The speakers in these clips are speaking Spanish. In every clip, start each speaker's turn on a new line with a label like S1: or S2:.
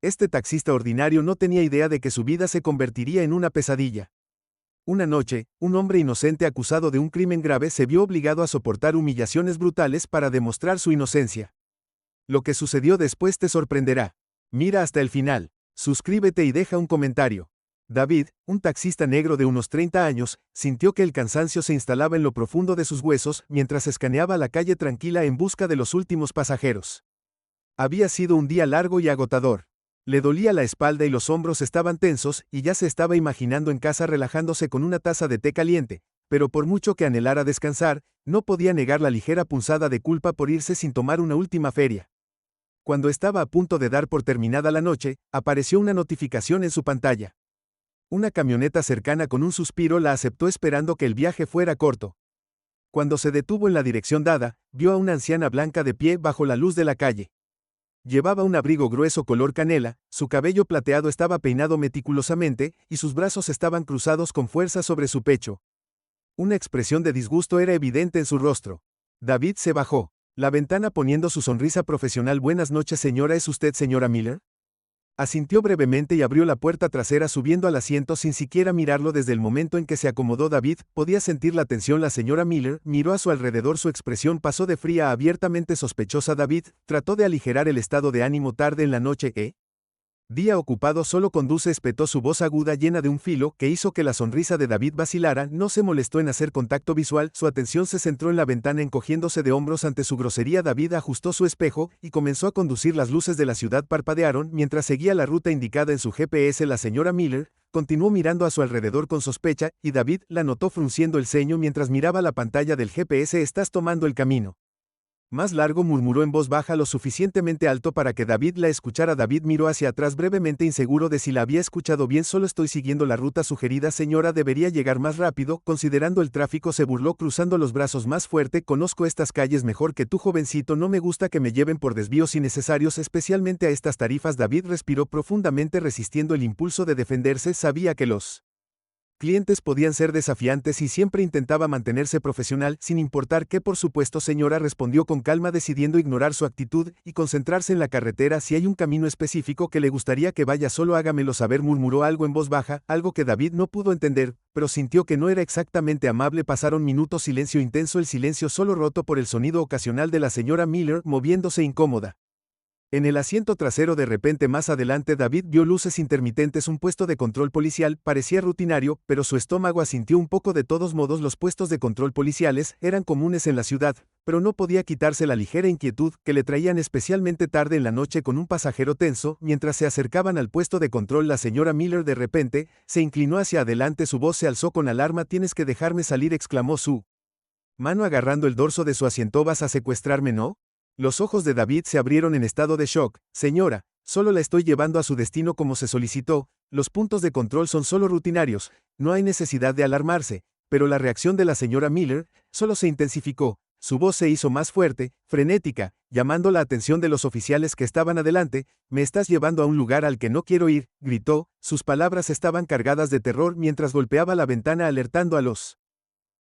S1: Este taxista ordinario no tenía idea de que su vida se convertiría en una pesadilla. Una noche, un hombre inocente acusado de un crimen grave se vio obligado a soportar humillaciones brutales para demostrar su inocencia. Lo que sucedió después te sorprenderá. Mira hasta el final. Suscríbete y deja un comentario. David, un taxista negro de unos 30 años, sintió que el cansancio se instalaba en lo profundo de sus huesos mientras escaneaba la calle tranquila en busca de los últimos pasajeros. Había sido un día largo y agotador. Le dolía la espalda y los hombros estaban tensos, y ya se estaba imaginando en casa relajándose con una taza de té caliente, pero por mucho que anhelara descansar, no podía negar la ligera punzada de culpa por irse sin tomar una última feria. Cuando estaba a punto de dar por terminada la noche, apareció una notificación en su pantalla. Una camioneta cercana con un suspiro la aceptó esperando que el viaje fuera corto. Cuando se detuvo en la dirección dada, vio a una anciana blanca de pie bajo la luz de la calle. Llevaba un abrigo grueso color canela, su cabello plateado estaba peinado meticulosamente, y sus brazos estaban cruzados con fuerza sobre su pecho. Una expresión de disgusto era evidente en su rostro. David se bajó la ventana poniendo su sonrisa profesional. Buenas noches señora, ¿es usted señora Miller? Asintió brevemente y abrió la puerta trasera subiendo al asiento sin siquiera mirarlo. Desde el momento en que se acomodó David, podía sentir la tensión. La señora Miller miró a su alrededor, su expresión pasó de fría a abiertamente sospechosa. David trató de aligerar el estado de ánimo. Tarde en la noche, Día ocupado solo conduce, espetó su voz aguda llena de un filo que hizo que la sonrisa de David vacilara. No se molestó en hacer contacto visual, su atención se centró en la ventana. Encogiéndose de hombros ante su grosería, David ajustó su espejo y comenzó a conducir. Las luces de la ciudad parpadearon mientras seguía la ruta indicada en su GPS. La señora Miller continuó mirando a su alrededor con sospecha, y David la notó frunciendo el ceño mientras miraba la pantalla del GPS. ¿Estás tomando el camino más largo?, murmuró en voz baja lo suficientemente alto para que David la escuchara. David miró hacia atrás brevemente, inseguro de si la había escuchado bien. Solo estoy siguiendo la ruta sugerida señora, debería llegar más rápido, considerando el tráfico, se burló cruzando los brazos más fuerte. Conozco estas calles mejor que tú jovencito, no me gusta que me lleven por desvíos innecesarios, especialmente a estas tarifas. David respiró profundamente resistiendo el impulso de defenderse, sabía que los clientes podían ser desafiantes y siempre intentaba mantenerse profesional, sin importar qué. Por supuesto señora, respondió con calma, decidiendo ignorar su actitud y concentrarse en la carretera. Si hay un camino específico que le gustaría que vaya, solo hágamelo saber. Murmuró algo en voz baja, algo que David no pudo entender, pero sintió que no era exactamente amable. Pasaron minutos, silencio intenso, el silencio solo roto por el sonido ocasional de la señora Miller moviéndose incómoda en el asiento trasero. De repente, más adelante, David vio luces intermitentes, un puesto de control policial. Parecía rutinario, pero su estómago asintió un poco. De todos modos, los puestos de control policiales eran comunes en la ciudad, pero no podía quitarse la ligera inquietud que le traían, especialmente tarde en la noche con un pasajero tenso. Mientras se acercaban al puesto de control, la señora Miller de repente se inclinó hacia adelante, su voz se alzó con alarma. Tienes que dejarme salir, exclamó su mano agarrando el dorso de su asiento. ¿Vas a secuestrarme, no? Los ojos de David se abrieron en estado de shock. Señora, solo la estoy llevando a su destino como se solicitó. Los puntos de control son solo rutinarios, no hay necesidad de alarmarse. Pero la reacción de la señora Miller solo se intensificó. Su voz se hizo más fuerte, frenética, llamando la atención de los oficiales que estaban adelante. Me estás llevando a un lugar al que no quiero ir, gritó. Sus palabras estaban cargadas de terror mientras golpeaba la ventana, alertando a los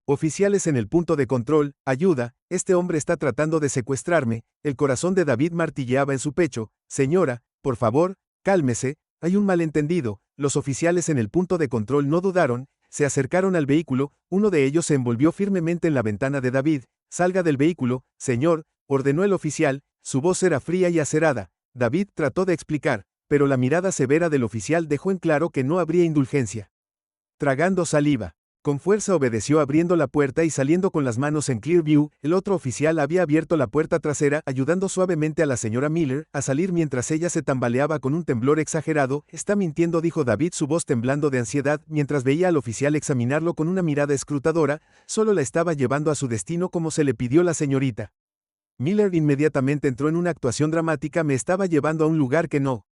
S1: oficiales en el punto de control. Ayuda, este hombre está tratando de secuestrarme. El corazón de David martilleaba en su pecho. Señora, por favor, cálmese, hay un malentendido. Los oficiales en el punto de control no dudaron, se acercaron al vehículo. Uno de ellos se envolvió firmemente en la ventana de David. Salga del vehículo, señor, ordenó el oficial. Su voz era fría y acerada. David trató de explicar, pero la mirada severa del oficial dejó en claro que no habría indulgencia. Tragando saliva, con fuerza obedeció, abriendo la puerta y saliendo con las manos en Clearview. El otro oficial había abierto la puerta trasera, ayudando suavemente a la señora Miller a salir mientras ella se tambaleaba con un temblor exagerado. Está mintiendo, dijo David, su voz temblando de ansiedad, mientras veía al oficial examinarlo con una mirada escrutadora. Solo la estaba llevando a su destino como se le pidió la señorita Miller. Inmediatamente entró en una actuación dramática. Me estaba llevando a un lugar que no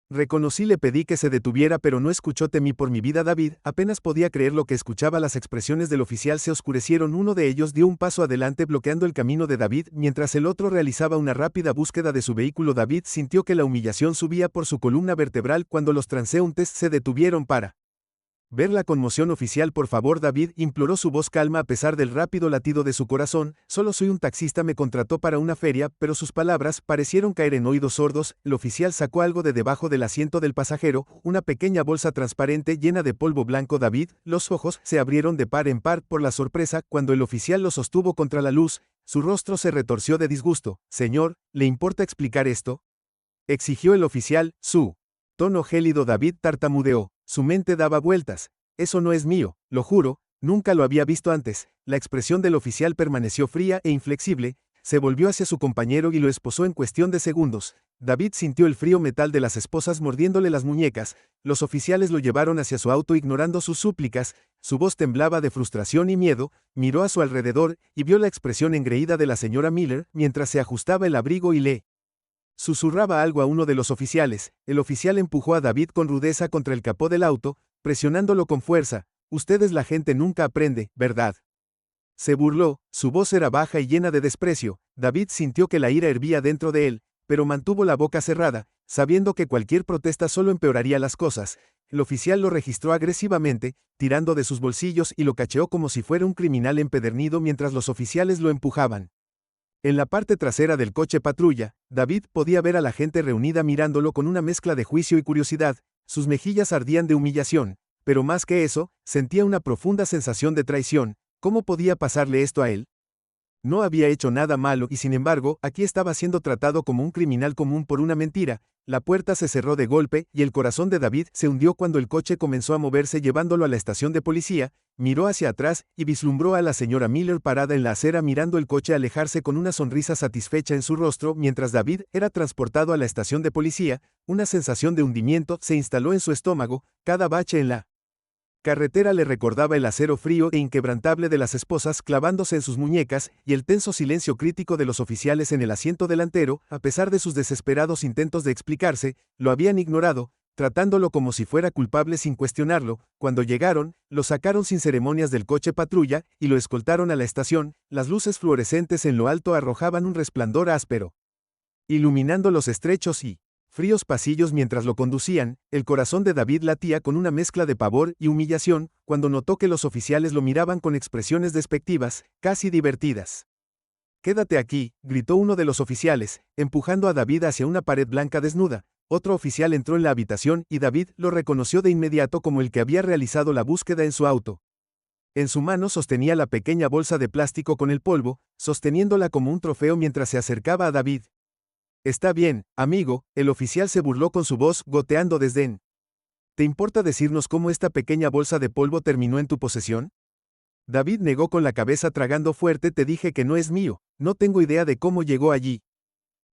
S1: reconocí, le pedí que se detuviera, pero no escuchó. Temí por mi vida. David apenas podía creer lo que escuchaba. Las expresiones del oficial se oscurecieron. Uno de ellos dio un paso adelante bloqueando el camino de David, mientras el otro realizaba una rápida búsqueda de su vehículo. David sintió que la humillación subía por su columna vertebral cuando los transeúntes se detuvieron para Ver la conmoción oficial, por favor, David, imploró, su voz calma a pesar del rápido latido de su corazón. Solo soy un taxista, me contrató para una feria, pero sus palabras parecieron caer en oídos sordos. El oficial sacó algo de debajo del asiento del pasajero, una pequeña bolsa transparente llena de polvo blanco. David, los ojos se abrieron de par en par por la sorpresa cuando el oficial lo sostuvo contra la luz. Su rostro se retorció de disgusto. Señor, ¿le importa explicar esto?, exigió el oficial. Su tono gélido. David tartamudeó. Su mente daba vueltas. Eso no es mío, lo juro, nunca lo había visto antes. La expresión del oficial permaneció fría e inflexible. Se volvió hacia su compañero y lo esposó en cuestión de segundos. David sintió el frío metal de las esposas mordiéndole las muñecas. Los oficiales lo llevaron hacia su auto ignorando sus súplicas. Su voz temblaba de frustración y miedo. Miró a su alrededor y vio la expresión engreída de la señora Miller mientras se ajustaba el abrigo y le susurraba algo a uno de los oficiales. El oficial empujó a David con rudeza contra el capó del auto, presionándolo con fuerza. Ustedes, la gente nunca aprende, ¿verdad?, se burló. Su voz era baja y llena de desprecio. David sintió que la ira hervía dentro de él, pero mantuvo la boca cerrada, sabiendo que cualquier protesta solo empeoraría las cosas. El oficial lo registró agresivamente, tirando de sus bolsillos, y lo cacheó como si fuera un criminal empedernido mientras los oficiales lo empujaban. En la parte trasera del coche patrulla, David podía ver a la gente reunida mirándolo con una mezcla de juicio y curiosidad. Sus mejillas ardían de humillación, pero más que eso, sentía una profunda sensación de traición. ¿Cómo podía pasarle esto a él? No había hecho nada malo y sin embargo, aquí estaba siendo tratado como un criminal común por una mentira. La puerta se cerró de golpe y el corazón de David se hundió cuando el coche comenzó a moverse llevándolo a la estación de policía. Miró hacia atrás y vislumbró a la señora Miller parada en la acera mirando el coche alejarse con una sonrisa satisfecha en su rostro mientras David era transportado a la estación de policía. Una sensación de hundimiento se instaló en su estómago. Cada bache en la carretera le recordaba el acero frío e inquebrantable de las esposas clavándose en sus muñecas y el tenso silencio crítico de los oficiales en el asiento delantero. A pesar de sus desesperados intentos de explicarse, lo habían ignorado, tratándolo como si fuera culpable sin cuestionarlo. Cuando llegaron, lo sacaron sin ceremonias del coche patrulla y lo escoltaron a la estación. Las luces fluorescentes en lo alto arrojaban un resplandor áspero, iluminando los estrechos y fríos pasillos mientras lo conducían. El corazón de David latía con una mezcla de pavor y humillación cuando notó que los oficiales lo miraban con expresiones despectivas, casi divertidas. «Quédate aquí», gritó uno de los oficiales, empujando a David hacia una pared blanca desnuda. Otro oficial entró en la habitación y David lo reconoció de inmediato como el que había realizado la búsqueda en su auto. En su mano sostenía la pequeña bolsa de plástico con el polvo, sosteniéndola como un trofeo mientras se acercaba a David. «Está bien, amigo», el oficial se burló con su voz goteando desdén. «¿Te importa decirnos cómo esta pequeña bolsa de polvo terminó en tu posesión?». David negó con la cabeza tragando fuerte. «Te dije que no es mío, no tengo idea de cómo llegó allí.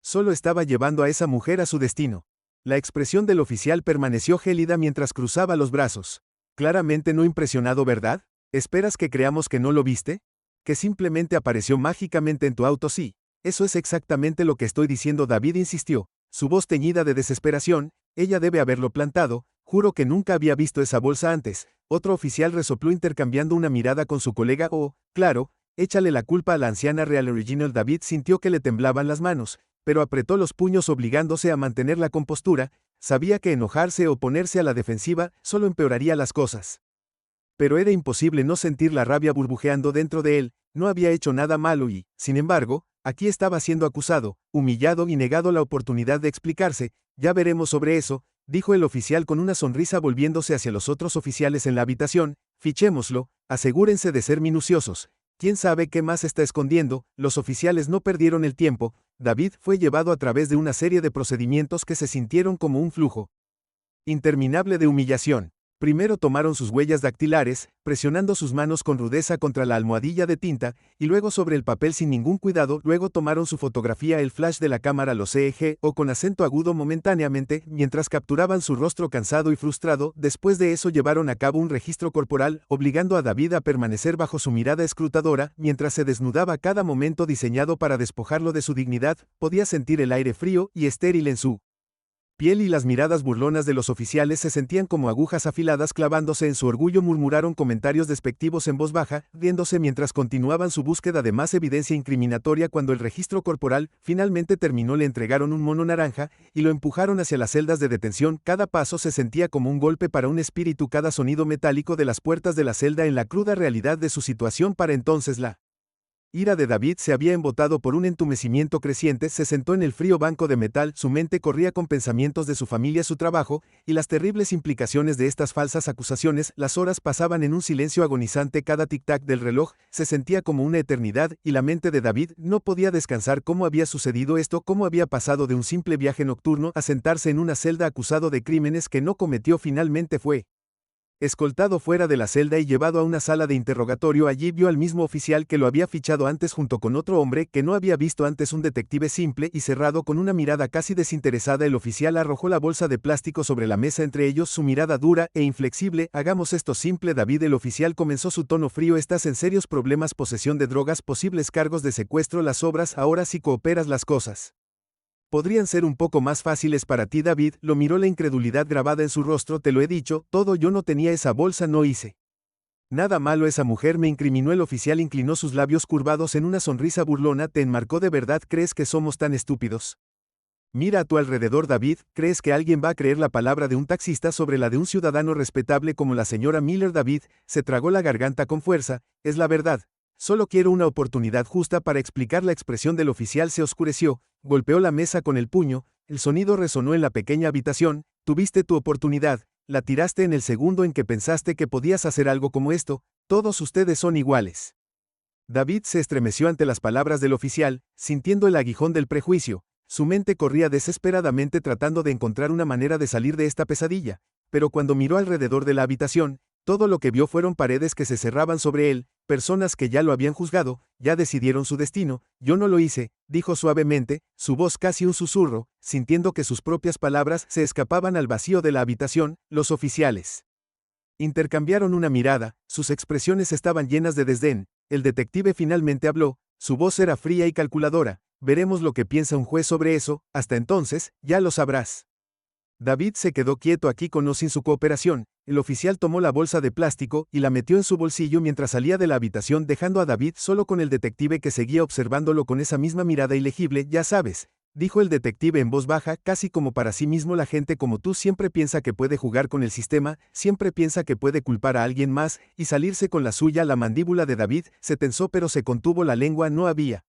S1: Solo estaba llevando a esa mujer a su destino». La expresión del oficial permaneció gélida mientras cruzaba los brazos. «Claramente no impresionado, ¿verdad? ¿Esperas que creamos que no lo viste? ¿Que simplemente apareció mágicamente en tu auto?» «Sí. Eso es exactamente lo que estoy diciendo», David insistió, su voz teñida de desesperación. «Ella debe haberlo plantado, juro que nunca había visto esa bolsa antes». Otro oficial resopló intercambiando una mirada con su colega. «Oh, claro, échale la culpa a la anciana Real Original». David sintió que le temblaban las manos, pero apretó los puños obligándose a mantener la compostura. Sabía que enojarse o ponerse a la defensiva solo empeoraría las cosas. Pero era imposible no sentir la rabia burbujeando dentro de él. No había hecho nada malo y, sin embargo, aquí estaba siendo acusado, humillado y negado la oportunidad de explicarse. «Ya veremos sobre eso», dijo el oficial con una sonrisa volviéndose hacia los otros oficiales en la habitación. «Fichémoslo, asegúrense de ser minuciosos. ¿Quién sabe qué más está escondiendo?». Los oficiales no perdieron el tiempo. David fue llevado a través de una serie de procedimientos que se sintieron como un flujo interminable de humillación. Primero tomaron sus huellas dactilares, presionando sus manos con rudeza contra la almohadilla de tinta, y luego sobre el papel sin ningún cuidado. Luego tomaron su fotografía. El flash de la cámara los EEG con acento agudo momentáneamente, mientras capturaban su rostro cansado y frustrado. Después de eso llevaron a cabo un registro corporal, obligando a David a permanecer bajo su mirada escrutadora, mientras se desnudaba cada momento diseñado para despojarlo de su dignidad. Podía sentir el aire frío y estéril en su piel y las miradas burlonas de los oficiales se sentían como agujas afiladas clavándose en su orgullo. Murmuraron comentarios despectivos en voz baja, riéndose mientras continuaban su búsqueda de más evidencia incriminatoria. Cuando el registro corporal finalmente terminó, le entregaron un mono naranja y lo empujaron hacia las celdas de detención. Cada paso se sentía como un golpe para un espíritu, cada sonido metálico de las puertas de la celda en la cruda realidad de su situación. Para entonces la ira de David se había embotado por un entumecimiento creciente. Se sentó en el frío banco de metal, su mente corría con pensamientos de su familia, su trabajo, y las terribles implicaciones de estas falsas acusaciones. Las horas pasaban en un silencio agonizante, cada tic-tac del reloj se sentía como una eternidad, y la mente de David no podía descansar. ¿Cómo había sucedido esto? ¿Cómo había pasado de un simple viaje nocturno a sentarse en una celda acusado de crímenes que no cometió? Finalmente fue escoltado fuera de la celda y llevado a una sala de interrogatorio. Allí vio al mismo oficial que lo había fichado antes junto con otro hombre que no había visto antes, un detective simple y cerrado con una mirada casi desinteresada. El oficial arrojó la bolsa de plástico sobre la mesa entre ellos, su mirada dura e inflexible. Hagamos esto simple, David. El oficial comenzó, su tono frío. Estás en serios problemas: posesión de drogas, posibles cargos de secuestro, las obras. Ahora si cooperas, las cosas podrían ser un poco más fáciles para ti. David lo miró, la incredulidad grabada en su rostro. Te lo he dicho todo, yo no tenía esa bolsa, no hice nada malo, esa mujer me incriminó. El oficial inclinó sus labios curvados en una sonrisa burlona. Te enmarcó. ¿De verdad crees que somos tan estúpidos? Mira a tu alrededor, David. ¿Crees que alguien va a creer la palabra de un taxista sobre la de un ciudadano respetable como la señora Miller? David se tragó la garganta con fuerza. Es la verdad. Solo quiero una oportunidad justa para explicar. La expresión del oficial se oscureció, golpeó la mesa con el puño, el sonido resonó en la pequeña habitación. Tuviste tu oportunidad, la tiraste en el segundo en que pensaste que podías hacer algo como esto. Todos ustedes son iguales. David se estremeció ante las palabras del oficial, sintiendo el aguijón del prejuicio. Su mente corría desesperadamente tratando de encontrar una manera de salir de esta pesadilla, pero cuando miró alrededor de la habitación, todo lo que vio fueron paredes que se cerraban sobre él, personas que ya lo habían juzgado, ya decidieron su destino. Yo no lo hice, dijo suavemente, su voz casi un susurro, sintiendo que sus propias palabras se escapaban al vacío de la habitación. Los oficiales intercambiaron una mirada, sus expresiones estaban llenas de desdén. El detective finalmente habló, su voz era fría y calculadora. Veremos lo que piensa un juez sobre eso, hasta entonces, ya lo sabrás. David se quedó quieto aquí con o sin su cooperación. El oficial tomó la bolsa de plástico y la metió en su bolsillo mientras salía de la habitación, dejando a David solo con el detective que seguía observándolo con esa misma mirada ilegible. Ya sabes, dijo el detective en voz baja, casi como para sí mismo, la gente como tú siempre piensa que puede jugar con el sistema, siempre piensa que puede culpar a alguien más y salirse con la suya. La mandíbula de David se tensó pero se contuvo la lengua. No había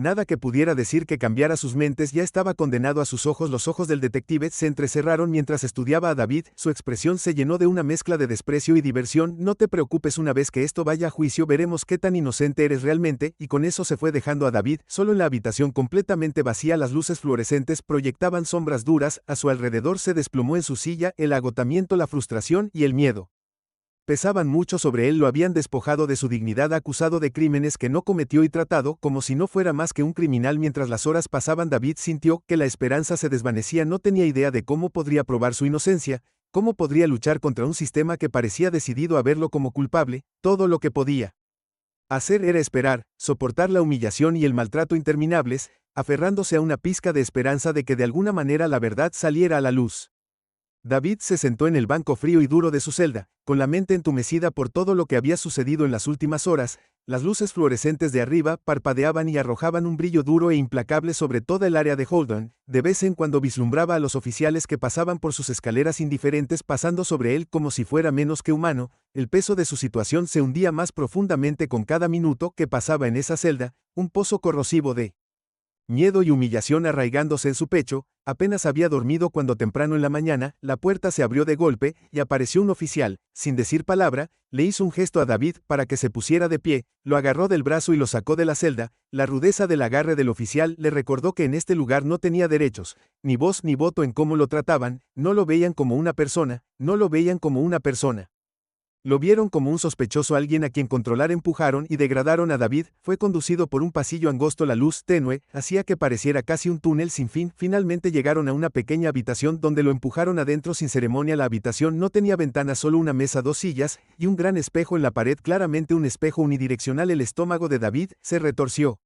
S1: nada que pudiera decir que cambiara sus mentes, ya estaba condenado a sus ojos. Los ojos del detective se entrecerraron mientras estudiaba a David, su expresión se llenó de una mezcla de desprecio y diversión. No te preocupes, una vez que esto vaya a juicio veremos qué tan inocente eres realmente, y con eso se fue dejando a David solo en la habitación completamente vacía. Las luces fluorescentes proyectaban sombras duras, a su alrededor se desplomó en su silla, el agotamiento, la frustración y el miedo pesaban mucho sobre él. Lo habían despojado de su dignidad, acusado de crímenes que no cometió y tratado como si no fuera más que un criminal. Mientras las horas pasaban, David sintió que la esperanza se desvanecía. No tenía idea de cómo podría probar su inocencia, cómo podría luchar contra un sistema que parecía decidido a verlo como culpable. Todo lo que podía hacer era esperar, soportar la humillación y el maltrato interminables, aferrándose a una pizca de esperanza de que de alguna manera la verdad saliera a la luz. David se sentó en el banco frío y duro de su celda, con la mente entumecida por todo lo que había sucedido en las últimas horas. Las luces fluorescentes de arriba parpadeaban y arrojaban un brillo duro e implacable sobre toda el área de Holden. De vez en cuando vislumbraba a los oficiales que pasaban por sus escaleras indiferentes, pasando sobre él como si fuera menos que humano. El peso de su situación se hundía más profundamente con cada minuto que pasaba en esa celda, un pozo corrosivo de miedo y humillación arraigándose en su pecho. Apenas había dormido cuando temprano en la mañana, la puerta se abrió de golpe, y apareció un oficial. Sin decir palabra, le hizo un gesto a David para que se pusiera de pie, lo agarró del brazo y lo sacó de la celda. La rudeza del agarre del oficial le recordó que en este lugar no tenía derechos, ni voz ni voto en cómo lo trataban. No lo veían como una persona, no lo veían como una persona. Lo vieron como un sospechoso, alguien a quien controlar. Empujaron y degradaron a David. Fue conducido por un pasillo angosto, la luz tenue hacía que pareciera casi un túnel sin fin. Finalmente llegaron a una pequeña habitación donde lo empujaron adentro sin ceremonia. La habitación no tenía ventanas, solo una mesa, 2 sillas y un gran espejo en la pared, claramente un espejo unidireccional. El estómago de David se retorció.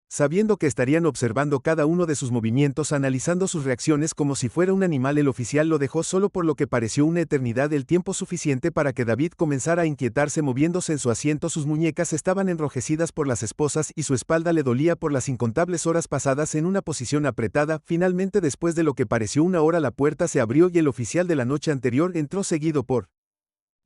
S1: Sabiendo que estarían observando cada uno de sus movimientos, analizando sus reacciones como si fuera un animal, el oficial lo dejó solo por lo que pareció una eternidad, el tiempo suficiente para que David comenzara a inquietarse moviéndose en su asiento. Sus muñecas estaban enrojecidas por las esposas y su espalda le dolía por las incontables horas pasadas en una posición apretada. Finalmente, después de lo que pareció una hora, la puerta se abrió y el oficial de la noche anterior entró, seguido por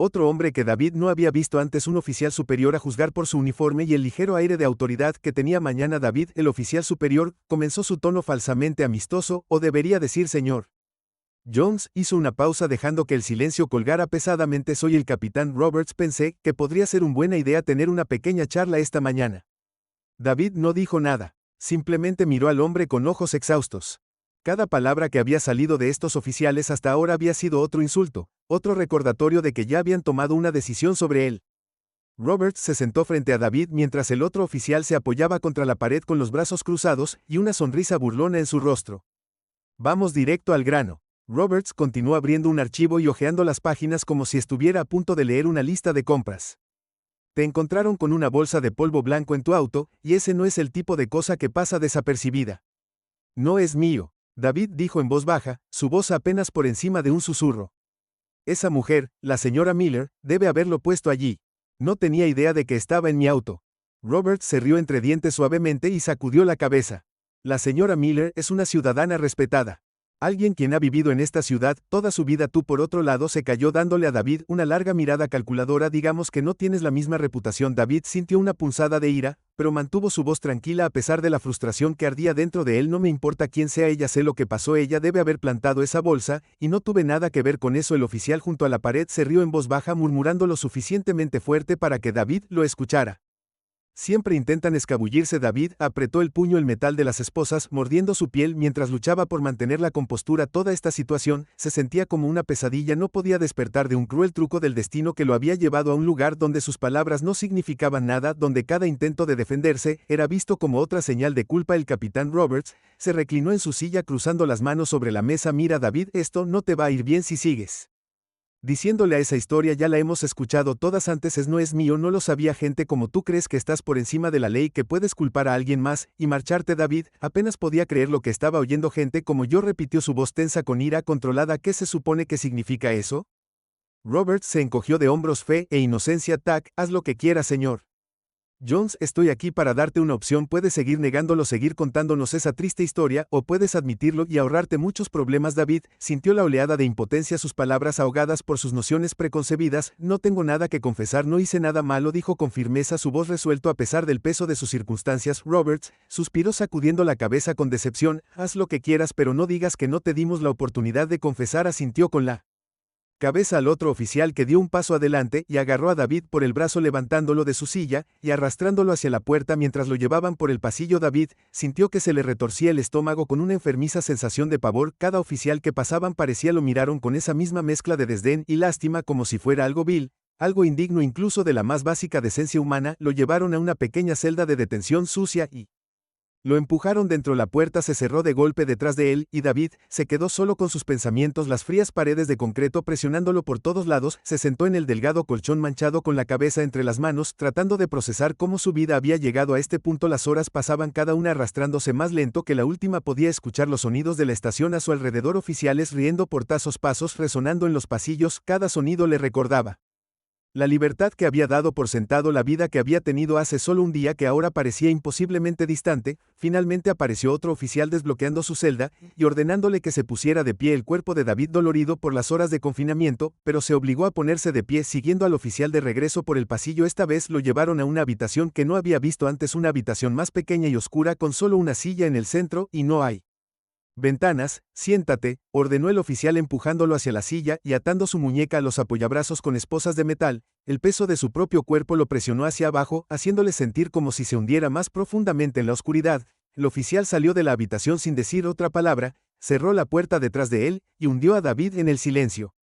S1: otro hombre que David no había visto antes, un oficial superior, a juzgar por su uniforme y el ligero aire de autoridad que tenía. Mañana, David, el oficial superior, comenzó su tono falsamente amistoso, o debería decir señor. Jones hizo una pausa dejando que el silencio colgara pesadamente. Soy el capitán Roberts. Pensé que podría ser una buena idea tener una pequeña charla esta mañana. David no dijo nada, simplemente miró al hombre con ojos exhaustos. Cada palabra que había salido de estos oficiales hasta ahora había sido otro insulto, otro recordatorio de que ya habían tomado una decisión sobre él. Roberts se sentó frente a David mientras el otro oficial se apoyaba contra la pared con los brazos cruzados y una sonrisa burlona en su rostro. Vamos directo al grano. Roberts continuó abriendo un archivo y hojeando las páginas como si estuviera a punto de leer una lista de compras. Te encontraron con una bolsa de polvo blanco en tu auto, y ese no es el tipo de cosa que pasa desapercibida. No es mío, David dijo en voz baja, su voz apenas por encima de un susurro. Esa mujer, la señora Miller, debe haberlo puesto allí. No tenía idea de que estaba en mi auto. Robert se rió entre dientes suavemente y sacudió la cabeza. La señora Miller es una ciudadana respetada. Alguien quien ha vivido en esta ciudad toda su vida. Tú, por otro lado, se calló dándole a David una larga mirada calculadora. Digamos que no tienes la misma reputación. David sintió una punzada de ira, pero mantuvo su voz tranquila a pesar de la frustración que ardía dentro de él. No me importa quién sea ella, sé lo que pasó. Ella debe haber plantado esa bolsa, y no tuve nada que ver con eso. El oficial junto a la pared se rió en voz baja, murmurando lo suficientemente fuerte para que David lo escuchara. Siempre intentan escabullirse. David apretó el puño, el metal de las esposas, mordiendo su piel mientras luchaba por mantener la compostura. Toda esta situación se sentía como una pesadilla. No podía despertar de un cruel truco del destino que lo había llevado a un lugar donde sus palabras no significaban nada, donde cada intento de defenderse era visto como otra señal de culpa. El capitán Roberts se reclinó en su silla cruzando las manos sobre la mesa. Mira, David, esto no te va a ir bien si sigues diciéndole a esa historia. Ya la hemos escuchado todas antes. No es mío, no lo sabía. Gente como tú crees que estás por encima de la ley, que puedes culpar a alguien más y marcharte. David apenas podía creer lo que estaba oyendo. Gente como yo, repitió su voz tensa con ira controlada. ¿Qué se supone que significa eso? Robert se encogió de hombros. Fe e inocencia. Tac, haz lo que quieras, señor Jones, estoy aquí para darte una opción. Puedes seguir negándolo, seguir contándonos esa triste historia, o puedes admitirlo y ahorrarte muchos problemas. David sintió la oleada de impotencia, sus palabras ahogadas por sus nociones preconcebidas. No tengo nada que confesar, no hice nada malo, dijo con firmeza, su voz resuelto a pesar del peso de sus circunstancias. Roberts suspiró sacudiendo la cabeza con decepción. Haz lo que quieras, pero no digas que no te dimos la oportunidad de confesar. Asintió con la cabeza al otro oficial, que dio un paso adelante y agarró a David por el brazo, levantándolo de su silla y arrastrándolo hacia la puerta mientras lo llevaban por el pasillo. David sintió que se le retorcía el estómago con una enfermiza sensación de pavor. Cada oficial que pasaban parecía lo miraron con esa misma mezcla de desdén y lástima, como si fuera algo vil, algo indigno incluso de la más básica decencia humana. Lo llevaron a una pequeña celda de detención sucia y lo empujaron dentro. La puerta se cerró de golpe detrás de él, y David se quedó solo con sus pensamientos, las frías paredes de concreto presionándolo por todos lados. Se sentó en el delgado colchón manchado con la cabeza entre las manos, tratando de procesar cómo su vida había llegado a este punto. Las horas pasaban, cada una arrastrándose más lento que la última. Podía escuchar los sonidos de la estación a su alrededor, oficiales riendo, portazos, pasos resonando en los pasillos. Cada sonido le recordaba la libertad que había dado por sentado, la vida que había tenido hace solo un día que ahora parecía imposiblemente distante. Finalmente apareció otro oficial desbloqueando su celda y ordenándole que se pusiera de pie. El cuerpo de David, dolorido por las horas de confinamiento, pero se obligó a ponerse de pie, siguiendo al oficial de regreso por el pasillo. Esta vez lo llevaron a una habitación que no había visto antes, una habitación más pequeña y oscura con solo una silla en el centro, y no hay ventanas. Siéntate, ordenó el oficial empujándolo hacia la silla y atando su muñeca a los apoyabrazos con esposas de metal. El peso de su propio cuerpo lo presionó hacia abajo, haciéndole sentir como si se hundiera más profundamente en la oscuridad. El oficial salió de la habitación sin decir otra palabra, cerró la puerta detrás de él y hundió a David en el silencio.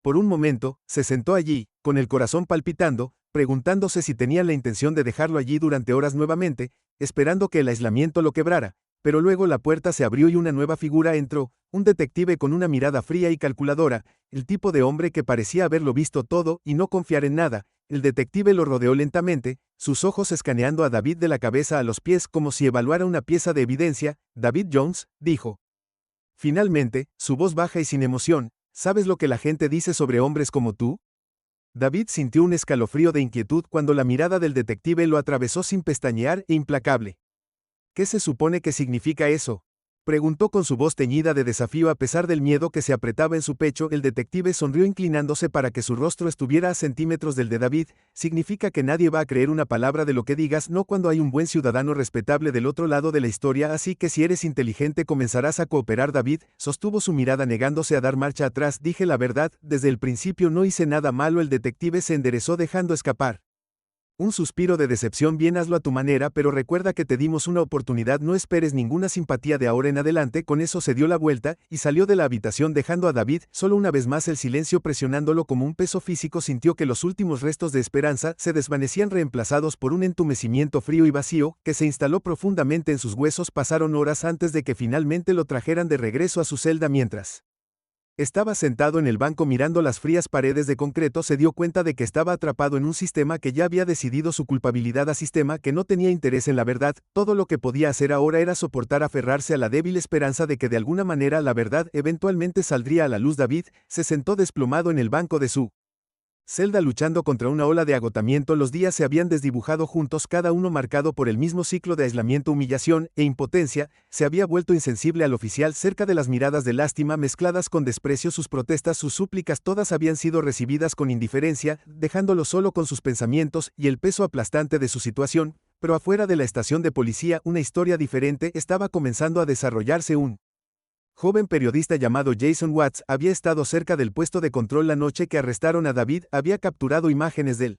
S1: Por un momento, se sentó allí, con el corazón palpitando, preguntándose si tenía la intención de dejarlo allí durante horas nuevamente, esperando que el aislamiento lo quebrara. Pero luego la puerta se abrió y una nueva figura entró, un detective con una mirada fría y calculadora, el tipo de hombre que parecía haberlo visto todo y no confiar en nada. El detective lo rodeó lentamente, sus ojos escaneando a David de la cabeza a los pies como si evaluara una pieza de evidencia. David Jones, dijo. Finalmente, su voz baja y sin emoción, ¿sabes lo que la gente dice sobre hombres como tú? David sintió un escalofrío de inquietud cuando la mirada del detective lo atravesó sin pestañear e implacable. ¿Qué se supone que significa eso? Preguntó con su voz teñida de desafío a pesar del miedo que se apretaba en su pecho. El detective sonrió inclinándose para que su rostro estuviera a centímetros del de David. Significa que nadie va a creer una palabra de lo que digas, no cuando hay un buen ciudadano respetable del otro lado de la historia, así que si eres inteligente comenzarás a cooperar. David sostuvo su mirada negándose a dar marcha atrás. Dije la verdad, desde el principio no hice nada malo. El detective se enderezó dejando escapar un suspiro de decepción. Bien, hazlo a tu manera, pero recuerda que te dimos una oportunidad, no esperes ninguna simpatía de ahora en adelante. Con eso se dio la vuelta y salió de la habitación dejando a David solo. Una vez más el silencio presionándolo como un peso físico. Sintió que los últimos restos de esperanza se desvanecían reemplazados por un entumecimiento frío y vacío que se instaló profundamente en sus huesos. Pasaron horas antes de que finalmente lo trajeran de regreso a su celda. Mientras estaba sentado en el banco mirando las frías paredes de concreto, se dio cuenta de que estaba atrapado en un sistema que ya había decidido su culpabilidad, a sistema que no tenía interés en la verdad. Todo lo que podía hacer ahora era soportar, aferrarse a la débil esperanza de que de alguna manera la verdad eventualmente saldría a la luz. David se sentó desplomado en el banco de su celda luchando contra una ola de agotamiento. Los días se habían desdibujado juntos, cada uno marcado por el mismo ciclo de aislamiento, humillación e impotencia. Se había vuelto insensible al oficial, cerca de las miradas de lástima mezcladas con desprecio. Sus protestas, sus súplicas, todas habían sido recibidas con indiferencia, dejándolo solo con sus pensamientos y el peso aplastante de su situación. Pero afuera de la estación de policía, una historia diferente estaba comenzando a desarrollarse. Un joven periodista llamado Jason Watts había estado cerca del puesto de control la noche que arrestaron a David. Había capturado imágenes del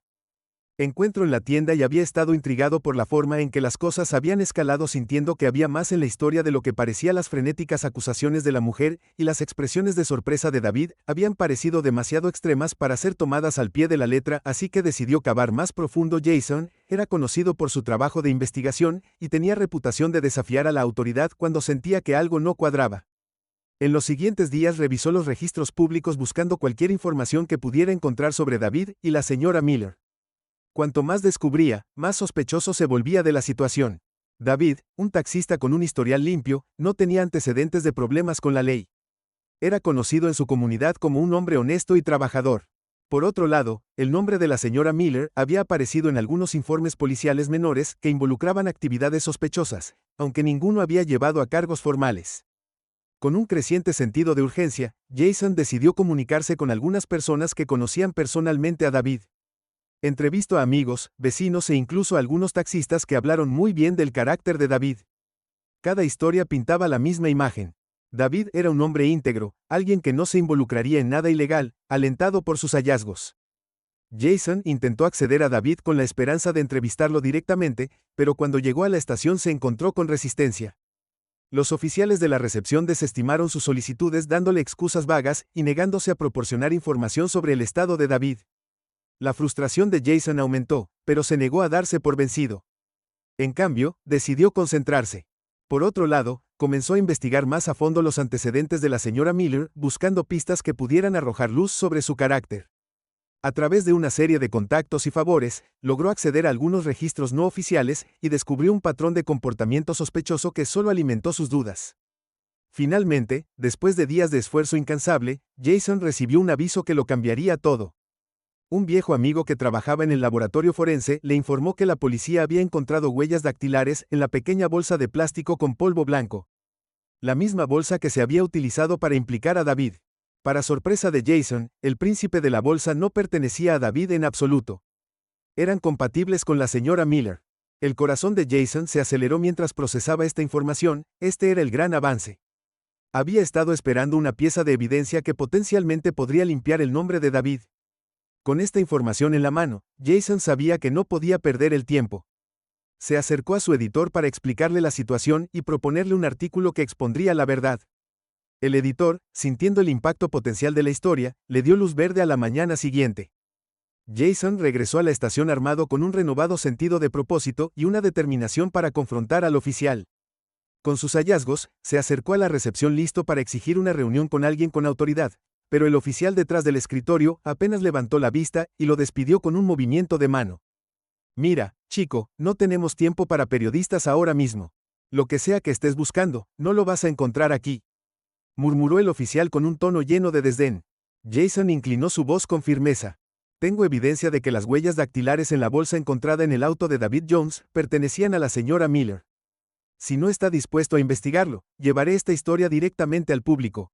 S1: encuentro en la tienda y había estado intrigado por la forma en que las cosas habían escalado, sintiendo que había más en la historia de lo que parecía. Las frenéticas acusaciones de la mujer y las expresiones de sorpresa de David habían parecido demasiado extremas para ser tomadas al pie de la letra, así que decidió cavar más profundo. Jason era conocido por su trabajo de investigación y tenía reputación de desafiar a la autoridad cuando sentía que algo no cuadraba. En los siguientes días revisó los registros públicos buscando cualquier información que pudiera encontrar sobre David y la señora Miller. Cuanto más descubría, más sospechoso se volvía de la situación. David, un taxista con un historial limpio, no tenía antecedentes de problemas con la ley. Era conocido en su comunidad como un hombre honesto y trabajador. Por otro lado, el nombre de la señora Miller había aparecido en algunos informes policiales menores que involucraban actividades sospechosas, aunque ninguno había llevado a cargos formales. Con un creciente sentido de urgencia, Jason decidió comunicarse con algunas personas que conocían personalmente a David. Entrevistó a amigos, vecinos e incluso a algunos taxistas que hablaron muy bien del carácter de David. Cada historia pintaba la misma imagen. David era un hombre íntegro, alguien que no se involucraría en nada ilegal, alentado por sus hallazgos. Jason intentó acceder a David con la esperanza de entrevistarlo directamente, pero cuando llegó a la estación se encontró con resistencia. Los oficiales de la recepción desestimaron sus solicitudes dándole excusas vagas y negándose a proporcionar información sobre el estado de David. La frustración de Jason aumentó, pero se negó a darse por vencido. En cambio, decidió concentrarse. Por otro lado, comenzó a investigar más a fondo los antecedentes de la señora Miller, buscando pistas que pudieran arrojar luz sobre su carácter. A través de una serie de contactos y favores, logró acceder a algunos registros no oficiales y descubrió un patrón de comportamiento sospechoso que solo alimentó sus dudas. Finalmente, después de días de esfuerzo incansable, Jason recibió un aviso que lo cambiaría todo. Un viejo amigo que trabajaba en el laboratorio forense le informó que la policía había encontrado huellas dactilares en la pequeña bolsa de plástico con polvo blanco. La misma bolsa que se había utilizado para implicar a David. Para sorpresa de Jason, el príncipe de la bolsa no pertenecía a David en absoluto. Eran compatibles con la señora Miller. El corazón de Jason se aceleró mientras procesaba esta información. Este era el gran avance. Había estado esperando una pieza de evidencia que potencialmente podría limpiar el nombre de David. Con esta información en la mano, Jason sabía que no podía perder el tiempo. Se acercó a su editor para explicarle la situación y proponerle un artículo que expondría la verdad. El editor, sintiendo el impacto potencial de la historia, le dio luz verde a la mañana siguiente. Jason regresó a la estación armado con un renovado sentido de propósito y una determinación para confrontar al oficial. Con sus hallazgos, se acercó a la recepción listo para exigir una reunión con alguien con autoridad, Pero el oficial detrás del escritorio apenas levantó la vista y lo despidió con un movimiento de mano. Mira, chico, no tenemos tiempo para periodistas ahora mismo. Lo que sea que estés buscando, no lo vas a encontrar aquí, murmuró el oficial con un tono lleno de desdén. Jason inclinó su voz con firmeza. Tengo evidencia de que las huellas dactilares en la bolsa encontrada en el auto de David Jones pertenecían a la señora Miller. Si no está dispuesto a investigarlo, llevaré esta historia directamente al público.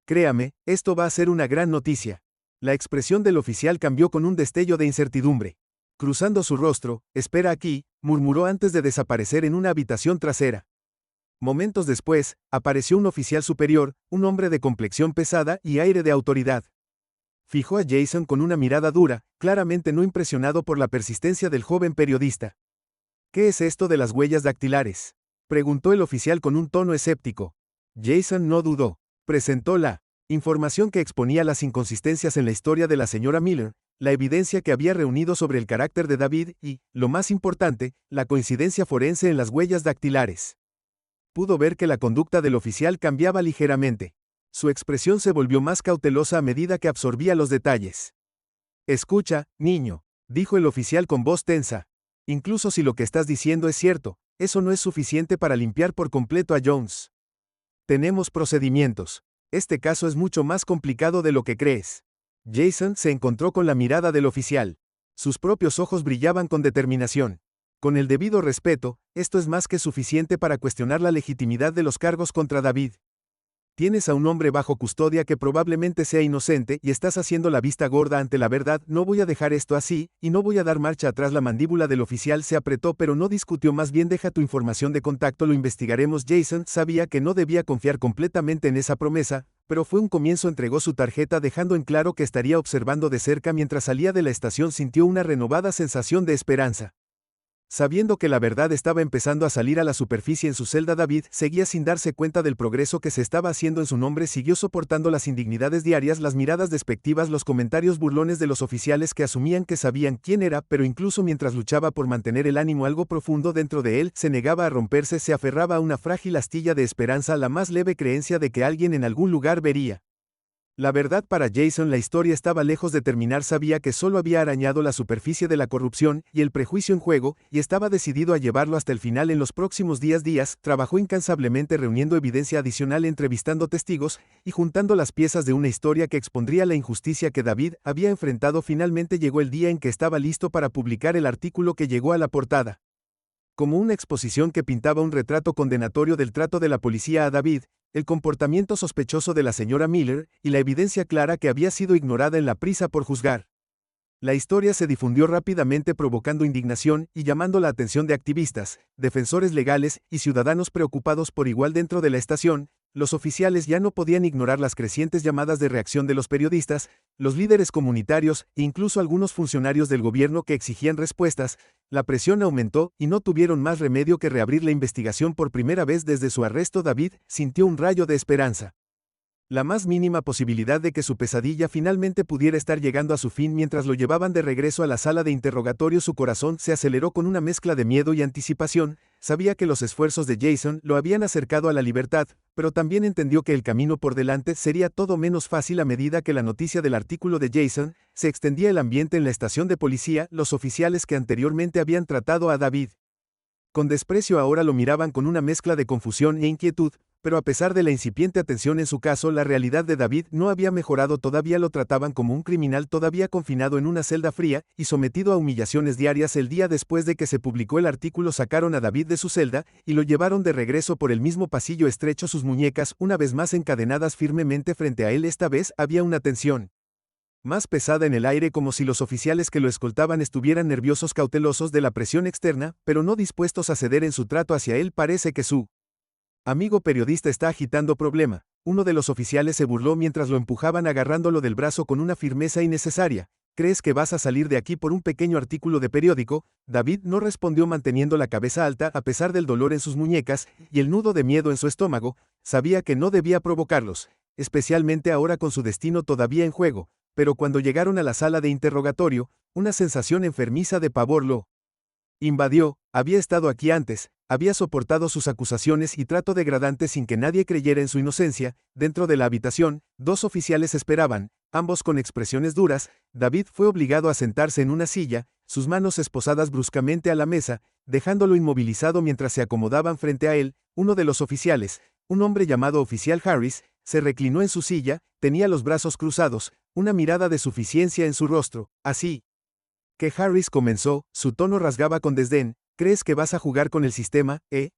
S1: Créame, esto va a ser una gran noticia. La expresión del oficial cambió con un destello de incertidumbre. Cruzando su rostro, espera aquí, murmuró antes de desaparecer en una habitación trasera. Momentos después, apareció un oficial superior, un hombre de complexión pesada y aire de autoridad. Fijó a Jason con una mirada dura, claramente no impresionado por la persistencia del joven periodista. ¿Qué es esto de las huellas dactilares?, preguntó el oficial con un tono escéptico. Jason no dudó. Presentó la información que exponía las inconsistencias en la historia de la señora Miller, la evidencia que había reunido sobre el carácter de David y, lo más importante, la coincidencia forense en las huellas dactilares. Pudo ver que la conducta del oficial cambiaba ligeramente. Su expresión se volvió más cautelosa a medida que absorbía los detalles. Escucha, niño, dijo el oficial con voz tensa. Incluso si lo que estás diciendo es cierto, eso no es suficiente para limpiar por completo a Jones. Tenemos procedimientos. Este caso es mucho más complicado de lo que crees. Jason se encontró con la mirada del oficial. Sus propios ojos brillaban con determinación. Con el debido respeto, esto es más que suficiente para cuestionar la legitimidad de los cargos contra David. Tienes a un hombre bajo custodia que probablemente sea inocente y estás haciendo la vista gorda ante la verdad. No voy a dejar esto así, y no voy a dar marcha atrás. La mandíbula del oficial se apretó pero no discutió. Más bien, deja tu información de contacto, lo investigaremos. Jason sabía que no debía confiar completamente en esa promesa, pero fue un comienzo. Entregó su tarjeta dejando en claro que estaría observando de cerca. Mientras salía de la estación sintió una renovada sensación de esperanza. Sabiendo que la verdad estaba empezando a salir a la superficie en su celda, David seguía sin darse cuenta del progreso que se estaba haciendo en su nombre. Siguió soportando las indignidades diarias, las miradas despectivas, los comentarios burlones de los oficiales que asumían que sabían quién era, pero incluso mientras luchaba por mantener el ánimo, algo profundo dentro de él se negaba a romperse. Se aferraba a una frágil astilla de esperanza, la más leve creencia de que alguien en algún lugar vería la verdad. Para Jason la historia estaba lejos de terminar. Sabía que solo había arañado la superficie de la corrupción y el prejuicio en juego, y estaba decidido a llevarlo hasta el final. En los próximos días, trabajó incansablemente reuniendo evidencia adicional, entrevistando testigos, y juntando las piezas de una historia que expondría la injusticia que David había enfrentado. Finalmente llegó el día en que estaba listo para publicar el artículo que llegó a la portada. Como una exposición que pintaba un retrato condenatorio del trato de la policía a David, el comportamiento sospechoso de la señora Miller, y la evidencia clara que había sido ignorada en la prisa por juzgar. La historia se difundió rápidamente, provocando indignación y llamando la atención de activistas, defensores legales y ciudadanos preocupados por igual. Dentro de la estación, los oficiales ya no podían ignorar las crecientes llamadas de reacción de los periodistas, los líderes comunitarios e incluso algunos funcionarios del gobierno que exigían respuestas. La presión aumentó y no tuvieron más remedio que reabrir la investigación. Por primera vez desde su arresto, David sintió un rayo de esperanza. La más mínima posibilidad de que su pesadilla finalmente pudiera estar llegando a su fin. Mientras lo llevaban de regreso a la sala de interrogatorio, su corazón se aceleró con una mezcla de miedo y anticipación. Sabía que los esfuerzos de Jason lo habían acercado a la libertad, pero también entendió que el camino por delante sería todo menos fácil. A medida que la noticia del artículo de Jason se extendía el ambiente en la estación de policía, los oficiales que anteriormente habían tratado a David con desprecio ahora lo miraban con una mezcla de confusión e inquietud. Pero a pesar de la incipiente atención en su caso, la realidad de David no había mejorado. Todavía lo trataban como un criminal, todavía confinado en una celda fría y sometido a humillaciones diarias. El día después de que se publicó el artículo, sacaron a David de su celda y lo llevaron de regreso por el mismo pasillo estrecho, sus muñecas una vez más encadenadas firmemente frente a él. Esta vez había una tensión más pesada en el aire, como si los oficiales que lo escoltaban estuvieran nerviosos, cautelosos de la presión externa, pero no dispuestos a ceder en su trato hacia él. Parece que su amigo periodista está agitando problema. Uno de los oficiales se burló mientras lo empujaban, agarrándolo del brazo con una firmeza innecesaria. ¿Crees que vas a salir de aquí por un pequeño artículo de periódico? David no respondió, manteniendo la cabeza alta a pesar del dolor en sus muñecas y el nudo de miedo en su estómago. Sabía que no debía provocarlos, especialmente ahora con su destino todavía en juego. Pero cuando llegaron a la sala de interrogatorio, una sensación enfermiza de pavor lo Invadió, había estado aquí antes, había soportado sus acusaciones y trato degradante sin que nadie creyera en su inocencia. Dentro de la habitación, dos oficiales esperaban, ambos con expresiones duras. David fue obligado a sentarse en una silla, sus manos esposadas bruscamente a la mesa, dejándolo inmovilizado mientras se acomodaban frente a él. Uno de los oficiales, un hombre llamado oficial Harris, se reclinó en su silla, tenía los brazos cruzados, una mirada de suficiencia en su rostro. Así que Harris comenzó, su tono rasgaba con desdén: ¿crees que vas a jugar con el sistema, eh?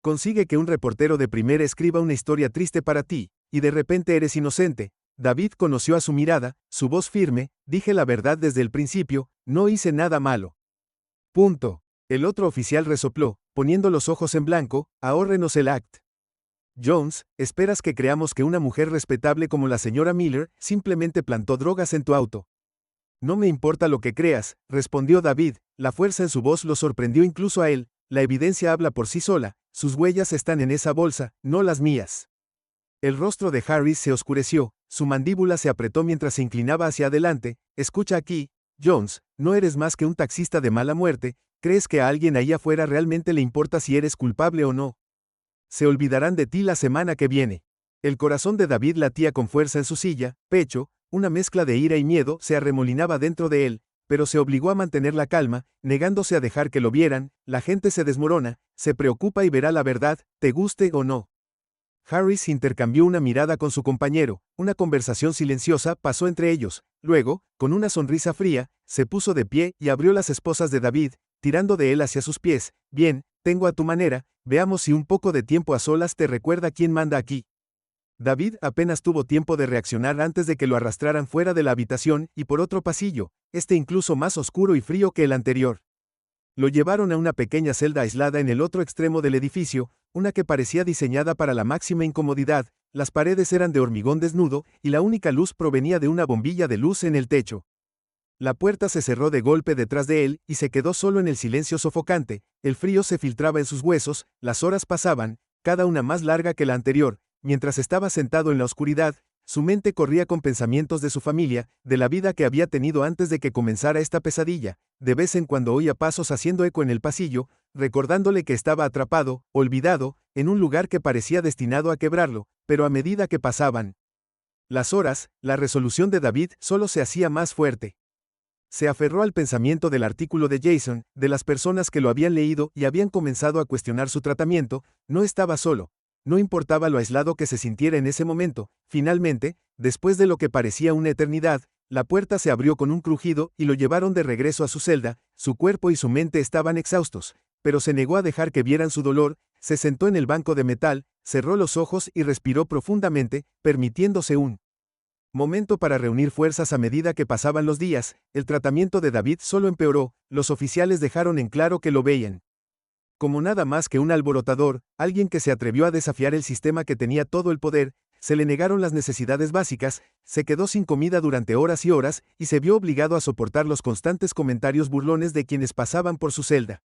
S1: Consigue que un reportero de primera escriba una historia triste para ti, y de repente eres inocente. David conoció a su mirada, su voz firme: dije la verdad desde el principio, no hice nada malo. Punto. El otro oficial resopló, poniendo los ojos en blanco: ahórrenos el act. Jones, ¿esperas que creamos que una mujer respetable como la señora Miller simplemente plantó drogas en tu auto? No me importa lo que creas, respondió David. La fuerza en su voz lo sorprendió incluso a él. La evidencia habla por sí sola, sus huellas están en esa bolsa, no las mías. El rostro de Harris se oscureció, su mandíbula se apretó mientras se inclinaba hacia adelante. Escucha aquí, Jones, no eres más que un taxista de mala muerte. ¿Crees que a alguien ahí afuera realmente le importa si eres culpable o no? Se olvidarán de ti la semana que viene. El corazón de David latía con fuerza en su silla, pecho, una mezcla de ira y miedo se arremolinaba dentro de él, pero se obligó a mantener la calma, negándose a dejar que lo vieran. La gente se desmorona, se preocupa y verá la verdad, te guste o no. Harris intercambió una mirada con su compañero, una conversación silenciosa pasó entre ellos. Luego, con una sonrisa fría, se puso de pie y abrió las esposas de David, tirando de él hacia sus pies. Bien, tengo a tu manera, veamos si un poco de tiempo a solas te recuerda quién manda aquí. David apenas tuvo tiempo de reaccionar antes de que lo arrastraran fuera de la habitación y por otro pasillo, este incluso más oscuro y frío que el anterior. Lo llevaron a una pequeña celda aislada en el otro extremo del edificio, una que parecía diseñada para la máxima incomodidad. Las paredes eran de hormigón desnudo y la única luz provenía de una bombilla de luz en el techo. La puerta se cerró de golpe detrás de él y se quedó solo en el silencio sofocante. El frío se filtraba en sus huesos, las horas pasaban, cada una más larga que la anterior. Mientras estaba sentado en la oscuridad, su mente corría con pensamientos de su familia, de la vida que había tenido antes de que comenzara esta pesadilla. De vez en cuando oía pasos haciendo eco en el pasillo, recordándole que estaba atrapado, olvidado, en un lugar que parecía destinado a quebrarlo, pero a medida que pasaban las horas, la resolución de David solo se hacía más fuerte. Se aferró al pensamiento del artículo de Jason, de las personas que lo habían leído y habían comenzado a cuestionar su tratamiento. No estaba solo. No importaba lo aislado que se sintiera en ese momento. Finalmente, después de lo que parecía una eternidad, la puerta se abrió con un crujido y lo llevaron de regreso a su celda. Su cuerpo y su mente estaban exhaustos, pero se negó a dejar que vieran su dolor. Se sentó en el banco de metal, cerró los ojos y respiró profundamente, permitiéndose un momento para reunir fuerzas. A medida que pasaban los días, el tratamiento de David solo empeoró. Los oficiales dejaron en claro que lo veían como nada más que un alborotador, alguien que se atrevió a desafiar el sistema que tenía todo el poder. Se le negaron las necesidades básicas, se quedó sin comida durante horas y horas, y se vio obligado a soportar los constantes comentarios burlones de quienes pasaban por su celda.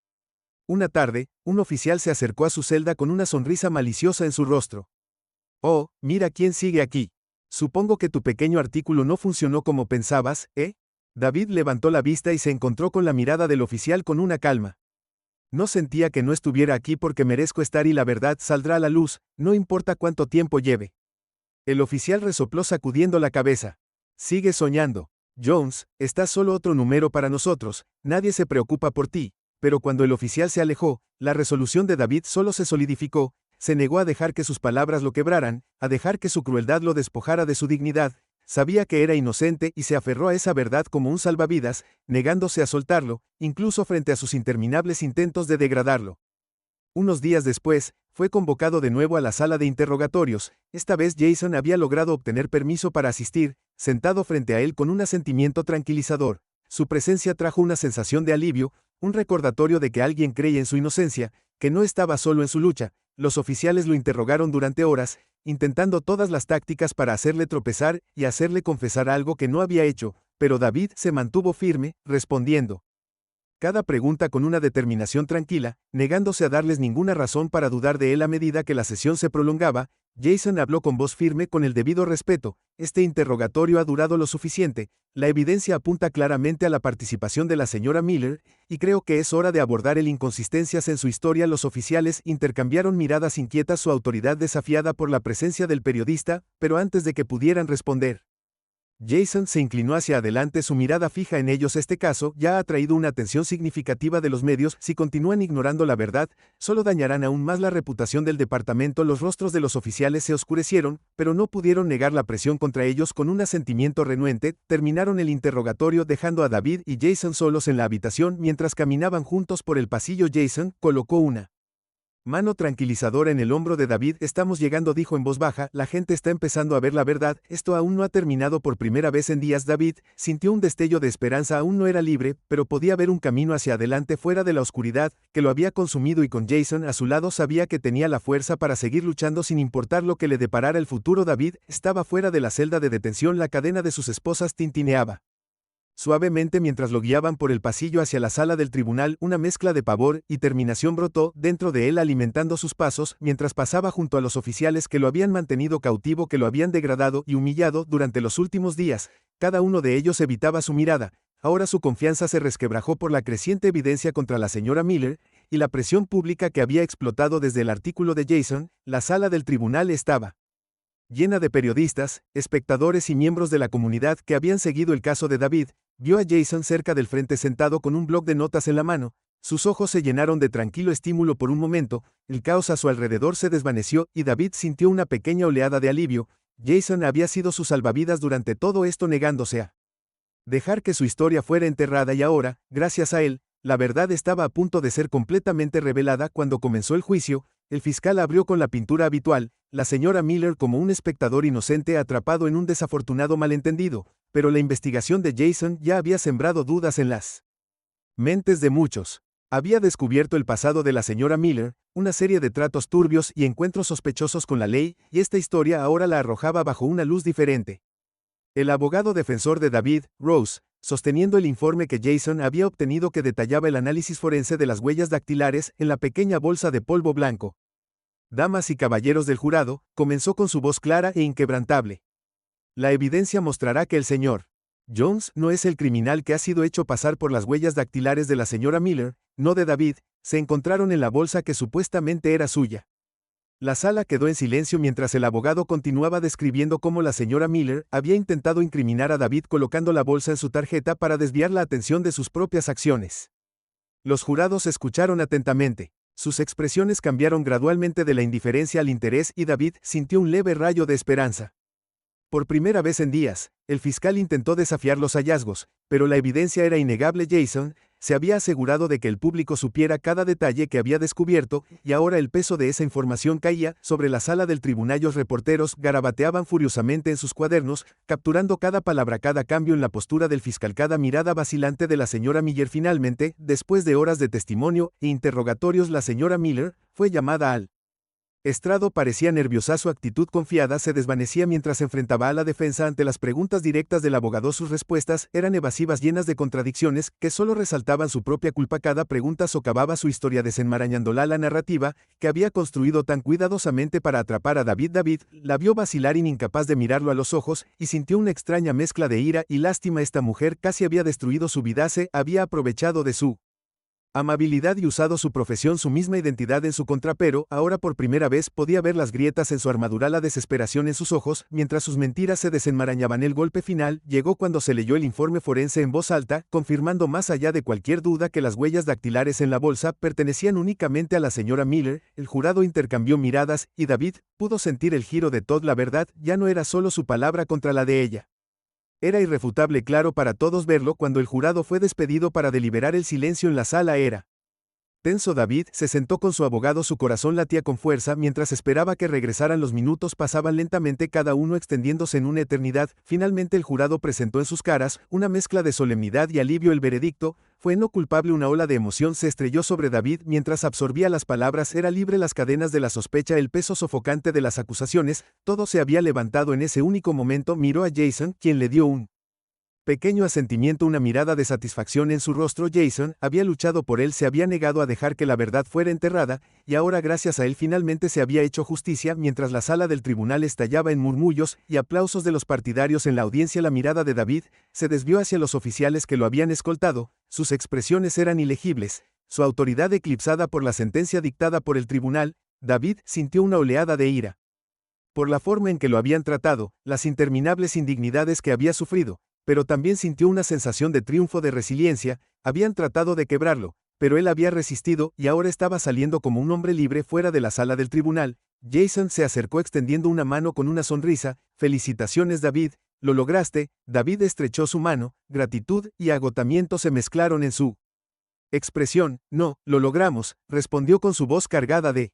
S1: Una tarde, un oficial se acercó a su celda con una sonrisa maliciosa en su rostro. Oh, mira quién sigue aquí. Supongo que tu pequeño artículo no funcionó como pensabas, ¿eh? David levantó la vista y se encontró con la mirada del oficial con una calma. No sentía que no estuviera aquí porque merezco estar y la verdad saldrá a la luz, no importa cuánto tiempo lleve. El oficial resopló sacudiendo la cabeza. Sigue soñando. Jones, estás solo otro número para nosotros, nadie se preocupa por ti. Pero cuando el oficial se alejó, la resolución de David solo se solidificó. Se negó a dejar que sus palabras lo quebraran, a dejar que su crueldad lo despojara de su dignidad. Sabía que era inocente y se aferró a esa verdad como un salvavidas, negándose a soltarlo, incluso frente a sus interminables intentos de degradarlo. Unos días después, fue convocado de nuevo a la sala de interrogatorios. Esta vez Jason había logrado obtener permiso para asistir, sentado frente a él con un asentimiento tranquilizador. Su presencia trajo una sensación de alivio, un recordatorio de que alguien creía en su inocencia, que no estaba solo en su lucha. Los oficiales lo interrogaron durante horas, intentando todas las tácticas para hacerle tropezar y hacerle confesar algo que no había hecho, pero David se mantuvo firme, respondiendo cada pregunta con una determinación tranquila, negándose a darles ninguna razón para dudar de él a medida que la sesión se prolongaba. Jason habló con voz firme con el debido respeto. Este interrogatorio ha durado lo suficiente, la evidencia apunta claramente a la participación de la señora Miller, y creo que es hora de abordar el inconsistencias en su historia. Los oficiales intercambiaron miradas inquietas, su autoridad desafiada por la presencia del periodista, pero antes de que pudieran responder, Jason se inclinó hacia adelante, su mirada fija en ellos. Este caso ya ha atraído una atención significativa de los medios. Si continúan ignorando la verdad, solo dañarán aún más la reputación del departamento. Los rostros de los oficiales se oscurecieron, pero no pudieron negar la presión contra ellos. Con un asentimiento renuente, terminaron el interrogatorio dejando a David y Jason solos en la habitación. Mientras caminaban juntos por el pasillo, Jason colocó una mano tranquilizadora en el hombro de David. Estamos llegando, dijo en voz baja, la gente está empezando a ver la verdad, esto aún no ha terminado. Por primera vez en días David sintió un destello de esperanza. Aún no era libre, pero podía ver un camino hacia adelante fuera de la oscuridad que lo había consumido, y con Jason a su lado sabía que tenía la fuerza para seguir luchando sin importar lo que le deparara el futuro. David estaba fuera de la celda de detención, la cadena de sus esposas tintineaba suavemente mientras lo guiaban por el pasillo hacia la sala del tribunal. Una mezcla de pavor y determinación brotó dentro de él, alimentando sus pasos mientras pasaba junto a los oficiales que lo habían mantenido cautivo, que lo habían degradado y humillado durante los últimos días. Cada uno de ellos evitaba su mirada. Ahora su confianza se resquebrajó por la creciente evidencia contra la señora Miller y la presión pública que había explotado desde el artículo de Jason. La sala del tribunal estaba llena de periodistas, espectadores y miembros de la comunidad que habían seguido el caso de David. Vio a Jason cerca del frente sentado con un bloc de notas en la mano. Sus ojos se llenaron de tranquilo estímulo por un momento, el caos a su alrededor se desvaneció y David sintió una pequeña oleada de alivio. Jason había sido su salvavidas durante todo esto, negándose a dejar que su historia fuera enterrada, y ahora, gracias a él, la verdad estaba a punto de ser completamente revelada. Cuando comenzó el juicio, el fiscal abrió con la pintura habitual, la señora Miller como un espectador inocente atrapado en un desafortunado malentendido, pero la investigación de Jason ya había sembrado dudas en las mentes de muchos. Había descubierto el pasado de la señora Miller, una serie de tratos turbios y encuentros sospechosos con la ley, y esta historia ahora la arrojaba bajo una luz diferente. El abogado defensor de David, Rose, sosteniendo el informe que Jason había obtenido que detallaba el análisis forense de las huellas dactilares en la pequeña bolsa de polvo blanco. Damas y caballeros del jurado, comenzó con su voz clara e inquebrantable. La evidencia mostrará que el señor Jones no es el criminal que ha sido hecho pasar por las huellas dactilares de la señora Miller, no de David, se encontraron en la bolsa que supuestamente era suya. La sala quedó en silencio mientras el abogado continuaba describiendo cómo la señora Miller había intentado incriminar a David colocando la bolsa en su tarjeta para desviar la atención de sus propias acciones. Los jurados escucharon atentamente. Sus expresiones cambiaron gradualmente de la indiferencia al interés y David sintió un leve rayo de esperanza. Por primera vez en días, el fiscal intentó desafiar los hallazgos, pero la evidencia era innegable. Jason se había asegurado de que el público supiera cada detalle que había descubierto, y ahora el peso de esa información caía sobre la sala del tribunal. Los reporteros garabateaban furiosamente en sus cuadernos, capturando cada palabra, cada cambio en la postura del fiscal, cada mirada vacilante de la señora Miller. Finalmente, después de horas de testimonio e interrogatorios, la señora Miller fue llamada al estrado. Parecía nerviosa, su actitud confiada se desvanecía mientras se enfrentaba a la defensa ante las preguntas directas del abogado. Sus respuestas eran evasivas, llenas de contradicciones, que solo resaltaban su propia culpa. Cada pregunta socavaba su historia, desenmarañándola. La narrativa que había construido tan cuidadosamente para atrapar a David. David la vio vacilar, incapaz de mirarlo a los ojos, y sintió una extraña mezcla de ira y lástima. Esta mujer casi había destruido su vida, se había aprovechado de su amabilidad y usado su profesión, su misma identidad en su contra, pero ahora por primera vez podía ver las grietas en su armadura, la desesperación en sus ojos, mientras sus mentiras se desenmarañaban. El golpe final llegó cuando se leyó el informe forense en voz alta, confirmando más allá de cualquier duda que las huellas dactilares en la bolsa pertenecían únicamente a la señora Miller. El jurado intercambió miradas, y David pudo sentir el giro de Todd. La verdad ya no era solo su palabra contra la de ella. Era irrefutable, claro para todos verlo. Cuando el jurado fue despedido para deliberar, el silencio en la sala era tenso. David se sentó con su abogado, su corazón latía con fuerza mientras esperaba que regresaran. Los minutos pasaban lentamente, cada uno extendiéndose en una eternidad. Finalmente el jurado presentó en sus caras una mezcla de solemnidad y alivio. El veredicto fue no culpable. Una ola de emoción se estrelló sobre David mientras absorbía las palabras. Era libre. Las cadenas de la sospecha, el peso sofocante de las acusaciones, todo se había levantado en ese único momento. Miró a Jason, quien le dio un Pequeño asentimiento, una mirada de satisfacción en su rostro. Jason había luchado por él, se había negado a dejar que la verdad fuera enterrada, y ahora gracias a él finalmente se había hecho justicia. Mientras la sala del tribunal estallaba en murmullos y aplausos de los partidarios en la audiencia, la mirada de David se desvió hacia los oficiales que lo habían escoltado. Sus expresiones eran ilegibles, su autoridad eclipsada por la sentencia dictada por el tribunal. David sintió una oleada de ira por la forma en que lo habían tratado, las interminables indignidades que había sufrido, pero también sintió una sensación de triunfo, de resiliencia. Habían tratado de quebrarlo, pero él había resistido y ahora estaba saliendo como un hombre libre fuera de la sala del tribunal. Jason se acercó extendiendo una mano con una sonrisa. Felicitaciones, David, lo lograste. David estrechó su mano, gratitud y agotamiento se mezclaron en su expresión. No, lo logramos, respondió con su voz cargada de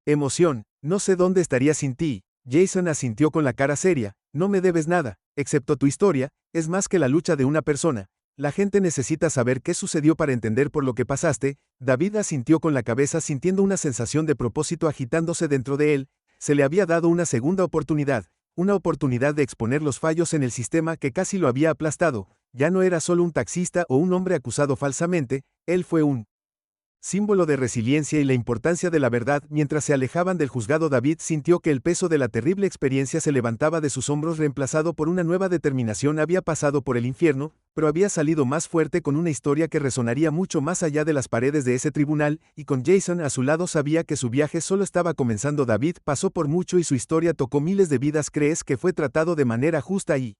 S1: emoción. No sé dónde estaría sin ti. Jason asintió con la cara seria. No me debes nada, excepto tu historia, es más que la lucha de una persona. La gente necesita saber qué sucedió para entender por lo que pasaste. David asintió con la cabeza, sintiendo una sensación de propósito agitándose dentro de él. Se le había dado una segunda oportunidad, una oportunidad de exponer los fallos en el sistema que casi lo había aplastado. Ya no era solo un taxista o un hombre acusado falsamente, él fue un símbolo de resiliencia y la importancia de la verdad. Mientras se alejaban del juzgado, David sintió que el peso de la terrible experiencia se levantaba de sus hombros, reemplazado por una nueva determinación. Había pasado por el infierno, pero había salido más fuerte, con una historia que resonaría mucho más allá de las paredes de ese tribunal, y con Jason a su lado sabía que su viaje solo estaba comenzando. David pasó por mucho y su historia tocó miles de vidas. ¿Crees que fue tratado de manera justa y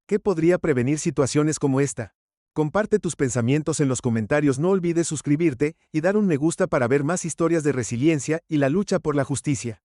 S1: qué podría prevenir situaciones como esta? Comparte tus pensamientos en los comentarios. No olvides suscribirte y dar un me gusta para ver más historias de resiliencia y la lucha por la justicia.